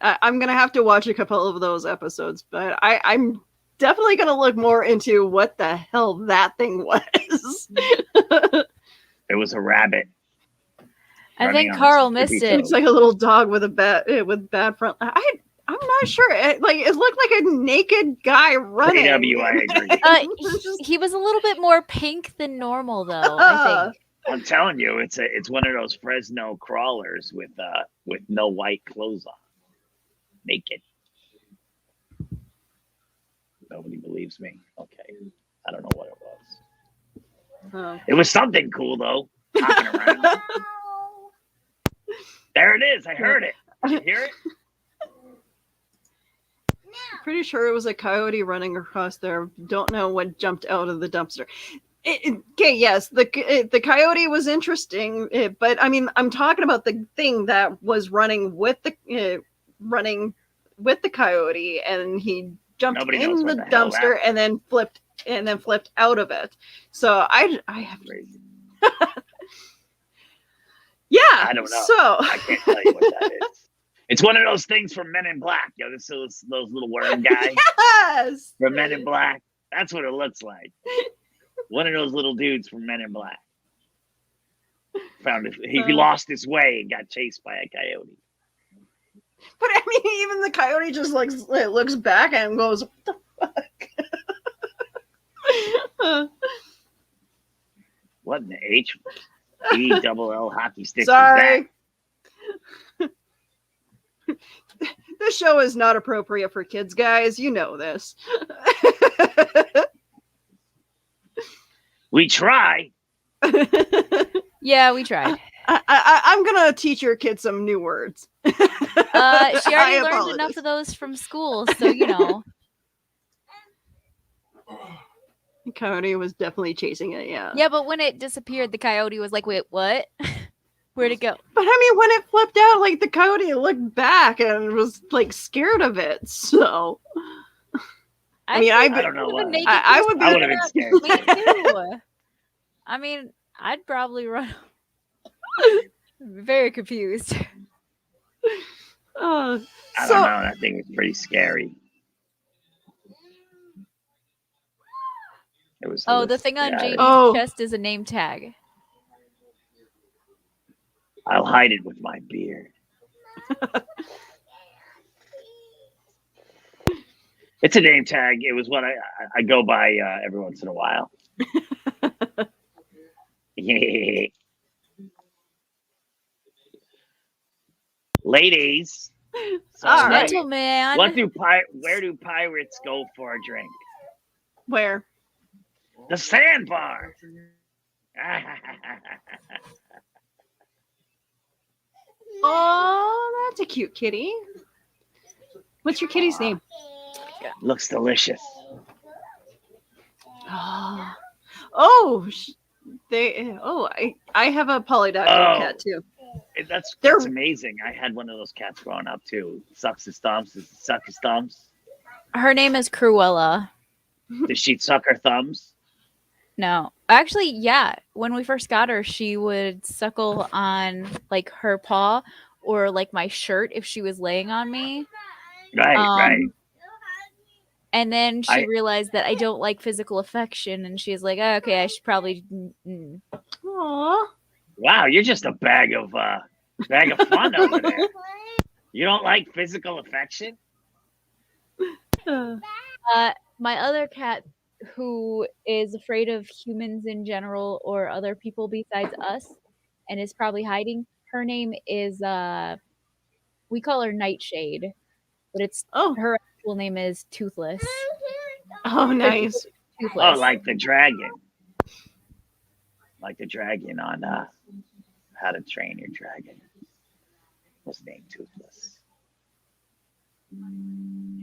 I'm gonna have to watch a couple of those episodes, but I'm definitely gonna look more into what the hell that thing was. It was a rabbit. I think Carl missed it. It's like a little dog with bad front. I'm not sure. It looked like a naked guy running. AW, I agree. He was a little bit more pink than normal, though. I think. I'm telling you, it's one of those Fresno crawlers with no white clothes on, naked. Nobody believes me. Okay, I don't know what it was. Oh. It was something cool though. Hopping around. There it is. I heard it. Did you hear it? Pretty sure it was a coyote running across there. Don't know what jumped out of the dumpster. Okay, yes, the coyote was interesting, but I mean, I'm talking about the thing that was running with the coyote, and he jumped in the dumpster and then flipped out of it. So I have. Yeah, I don't know. So I can't tell you what that is. It's one of those things from Men in Black. You know, those little worm guys yes, from Men in Black. That's what it looks like. One of those little dudes from Men in Black. He lost his way and got chased by a coyote. But I mean, even the coyote just looks back at him and goes, "What the fuck?" What in the H? E-double-L hockey stick. Sorry. This show is not appropriate for kids, guys. You know this. We try. Yeah, we tried. I'm gonna teach your kids some new words. She already learned enough of those from school, so you know. The coyote was definitely chasing it. Yeah. Yeah, but when it disappeared, the coyote was like, "Wait, what?" Where'd it go? But I mean, when it flipped out, like the coyote looked back and was like scared of it. So I mean, think I don't know if a what. naked I would person be- I would have been did scared. that, me too. I mean, I'd probably run. Very confused. uh, I so don't know. That thing was pretty scary. It was. Oh, the thing on yeah, JD's Oh. chest is a name tag. I'll hide it with my beard. It's a name tag. It was what I go by every once in a while. Ladies, so All right. Gentleman. where do pirates go for a drink? where? The sandbar. Oh, that's a cute kitty. What's your kitty's name? Looks delicious. Oh, oh, I have a polydactyl Oh. cat too. That's They're- amazing. I had one of those cats growing up too. Sucks his thumbs. Suck his thumbs. Her name is Cruella. Does she suck her thumbs? No. Actually, yeah. When we first got her, she would suckle on like her paw or like my shirt if she was laying on me. Right, right. And then she I- realized that I don't like physical affection, and she's like, oh, "Okay, I should probably." Aw. Wow, you're just a bag of fun over there. You don't like physical affection? My other cat, who is afraid of humans in general or other people besides us, and is probably hiding. Her name is we call her Nightshade, but it's Oh, her actual name is Toothless. oh, nice. Toothless. Oh, like the dragon. Like the dragon on How to Train Your Dragon. Was named Toothless. You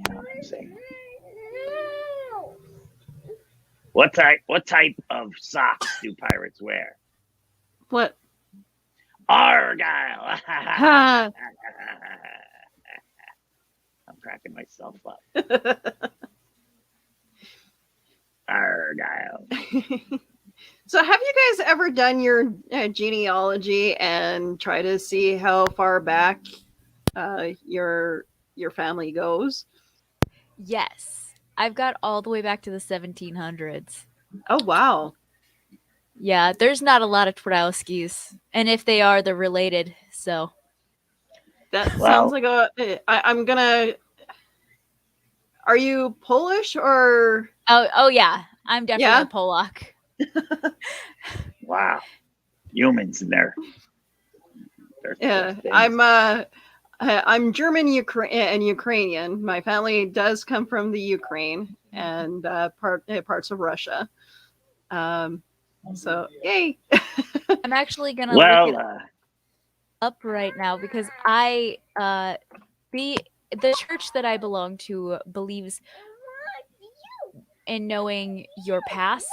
know what I'm saying? What type of socks do pirates wear? What? Argyle. Ha. I'm cracking myself up. Argyle. So, have you guys ever done your genealogy and try to see how far back your family goes? Yes, I've got all the way back to the 1700s. Oh, wow. Yeah, there's not a lot of Twardowskis, and if they are, they're related. So That Wow. sounds like I'm gonna. Are you Polish or? oh yeah, I'm definitely Yeah? a Polak. Wow. Humans in there. Yeah, I'm German, and Ukrainian. My family does come from the Ukraine and parts of Russia. So yay! I'm actually gonna Well, look it up right now because I the church that I belong to believes in knowing your past.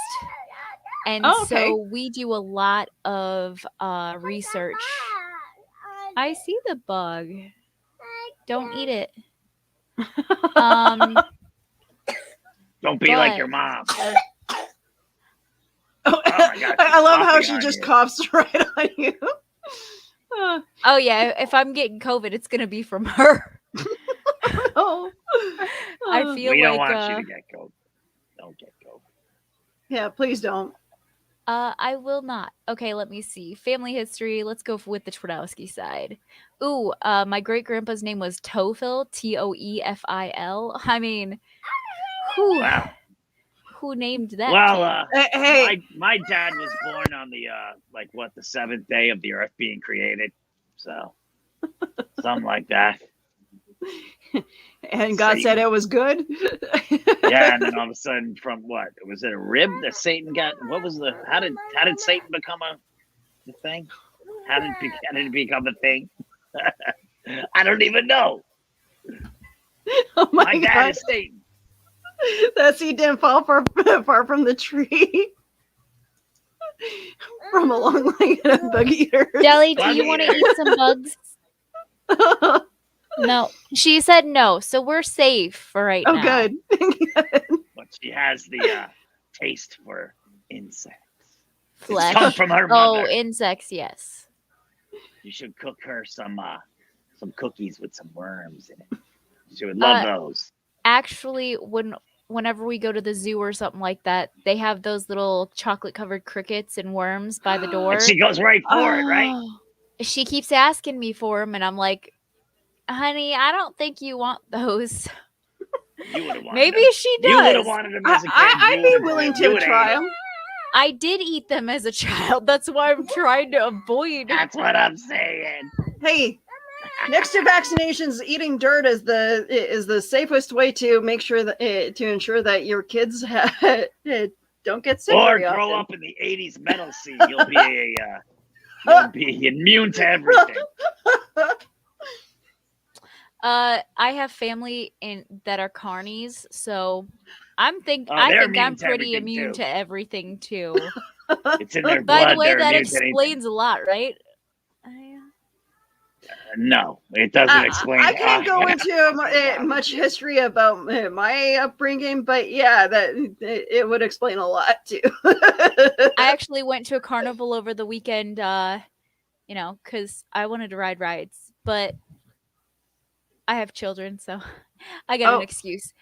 And Oh, okay. so we do a lot of research. I see the bug. Don't eat it. don't be like but- your mom. Oh, my God, I love how coughing she on just you. coughs right on you. Oh yeah, if I'm getting COVID, it's gonna be from her. Oh, I feel We don't like want you to get COVID. Don't get COVID. yeah. Please don't. I will not. Okay, let me see. Family history. Let's go with the Twardowski side. Ooh, my great grandpa's name was Toefil, Toefil. I mean, Wow. who named that? Well, kid? Hey, my dad was born on the the seventh day of the earth being created, so something like that. and God said it was good. Yeah, and then all of a sudden, from what was it a rib that Satan got? What was the how did Satan become the thing? How did it become a thing? I don't even know. Oh My my dad God, is Satan. that seed didn't fall far from the tree. from a long line of bug eaters. Jelly, do Bug you want to eater. eat some bugs? No. She said no, so we're safe for right Oh, now. good. But she has the taste for insects. Flesh. Come from her Oh, mother. insects, yes. You should cook her some cookies with some worms in it. She would love those. Actually, whenever we go to the zoo or something like that, they have those little chocolate-covered crickets and worms by the door. And she goes right for it, right? Oh. She keeps asking me for them, and I'm like, honey, I don't think you want those. You would have wanted Maybe them. she You would have does. wanted them as a kid. I'd You be would've- willing you to would've try ate them. I did eat them as a child. That's why I'm trying to avoid. That's what I'm saying. Hey, next to vaccinations, eating dirt is the safest way to make sure that to ensure that your kids don't get sick. Or very grow often. up in the '80s metal scene. You'll be immune to everything. I have family that are carnies, so I think they're I'm immune to pretty everything, immune too. to everything too. It's in their By blood. the way, They're that immune to anything. explains a lot, right? No, it doesn't explain. I can't go into much history about my upbringing, but yeah, that it would explain a lot too. I actually went to a carnival over the weekend, because I wanted to ride rides, but I have children, so I got an excuse.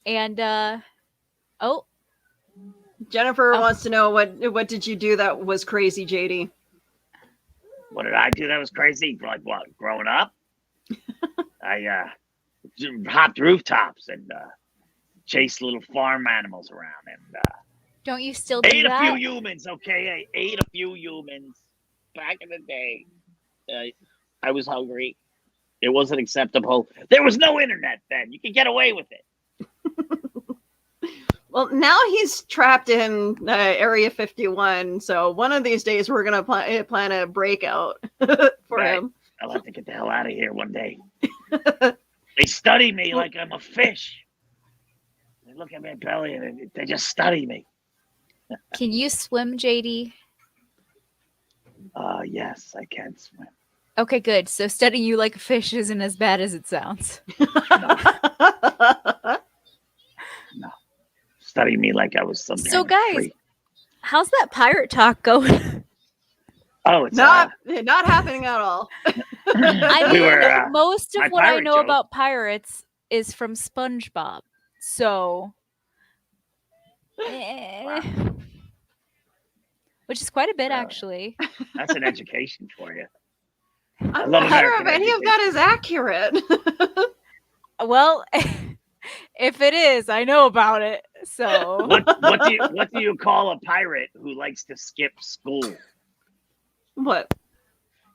And Jennifer wants to know what did you do that was crazy, JD? What did I do that was crazy? Like what? Growing up, I hopped rooftops and chased little farm animals around and don't you still do ate that? a few humans. Okay, I ate a few humans back in the day. I was hungry. It wasn't acceptable. There was no internet then. You could get away with it. Well, now he's trapped in Area 51, so one of these days we're gonna plan a breakout for him. I'll have to get the hell out of here one day. They study me like I'm a fish. They look at my belly and they just study me. Can you swim, JD? Yes, I can swim. Okay, good. So studying you like a fish isn't as bad as it sounds. No. Study me like I was some So, kind of guys, freak. how's that pirate talk going? Oh, it's not happening at all. I mean, most of my what I pirate know joke. about pirates is from SpongeBob. So, which is quite a bit, actually. That's an education for you. I'm love not sure American if any of that is accurate. Well, if it is, I know about it. So, What do you call a pirate who likes to skip school? What?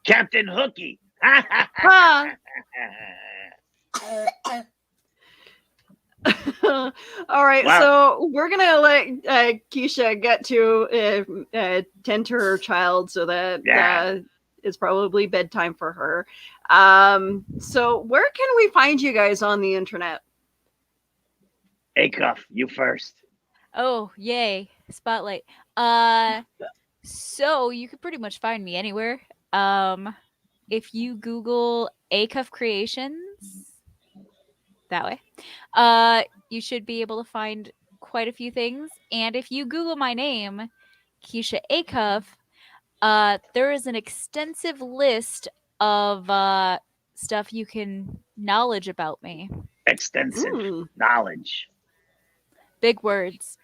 Captain Hooky. All right, Wow. so we're gonna let Keisha get to tend to her child, so that it's probably bedtime for her. So where can we find you guys on the internet? Hey, Cuff, you first. oh, yay. Spotlight. So you could pretty much find me anywhere. If you Google Acuff Creations, that way, you should be able to find quite a few things. And if you Google my name, Keisha Acuff, there is an extensive list of stuff you can knowledge about me. Extensive knowledge. Big words.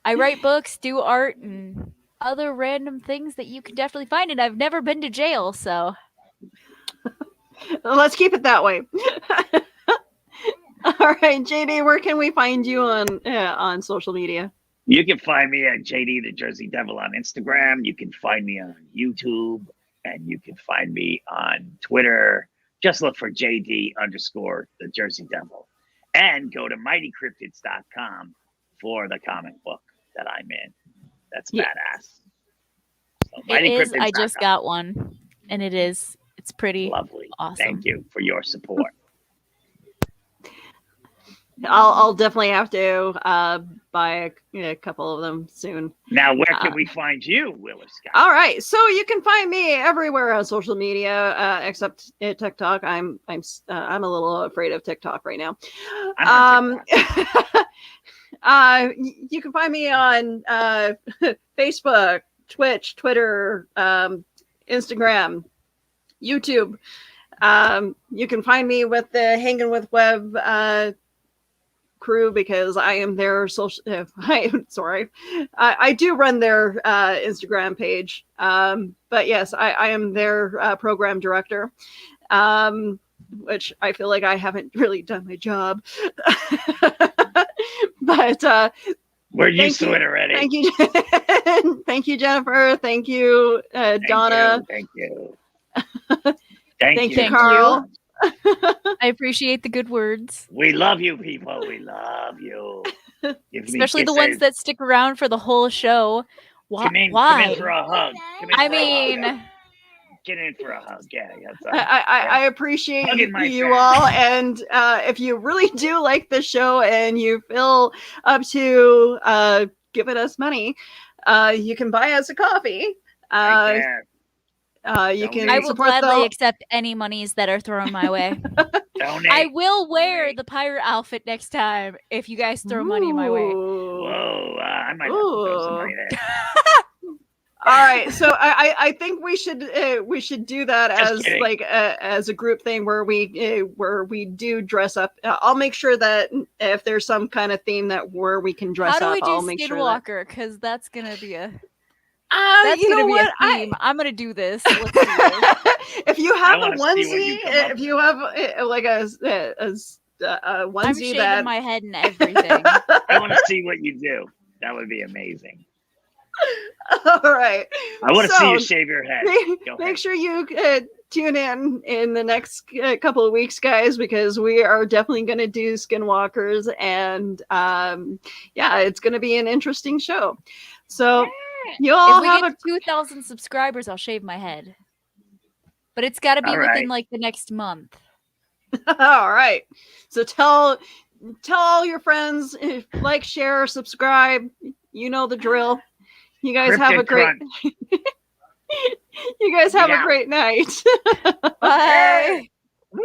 I write books, do art, and other random things that you can definitely find. And I've never been to jail, so Let's keep it that way. All right, JD, where can we find you on social media? You can find me at JD the Jersey Devil on Instagram. You can find me on YouTube, and you can find me on Twitter. Just look for JD _ the Jersey Devil, and go to mightycryptids.com for the comic book that I'm in. That's badass. So, it is. I mightycryptids.com. just got one, and it's pretty Lovely. awesome. Thank you for your support. I'll definitely have to buy a couple of them soon. Now, where can we find you, Willis Scott? All right, so you can find me everywhere on social media except TikTok. I'm a little afraid of TikTok right now. I'm on TikTok. You can find me on Facebook, Twitch, Twitter, Instagram, YouTube. You can find me with the Hanging with Web crew because I am their social. I do run their Instagram page. But yes, I am their program director. Which I feel like I haven't really done my job. But we're used to it already. Thank you. Thank you, Jennifer. Thank you, Donna. Thank you. Thank you, Carl. I appreciate the good words. We love you, people. We love you. Especially the ones that stick around for the whole show. Why? Come in for a hug. Get in for a hug. Yeah. I appreciate you all. And if you really do like the show and you feel up to giving us money, you can buy us a coffee. You can. I will gladly accept any monies that are thrown my way. Donate. I will wear the pirate outfit next time if you guys throw money my way. Whoa! I might have to throw some money there. All right, so I think we should do that as a group thing where we do dress up. I'll make sure that if there's some kind of theme where we can dress up, How do we do I'll make Skinwalker? Because that's gonna be a a theme. I'm gonna do this. Let's do this. If you have a onesie, if you have like a onesie, I'm shaving my head and everything. I want to see what you do. That would be amazing. All right. I want to see you shave your head. Make sure you tune in the next couple of weeks, guys, because we are definitely going to do Skinwalkers, and it's going to be an interesting show. So you all if we get 2,000 subscribers, I'll shave my head, but it's got to be within like the next month. All right. So tell all your friends, like, share, subscribe. You know the drill. You guys have a great You guys have a great night. Bye. Woo!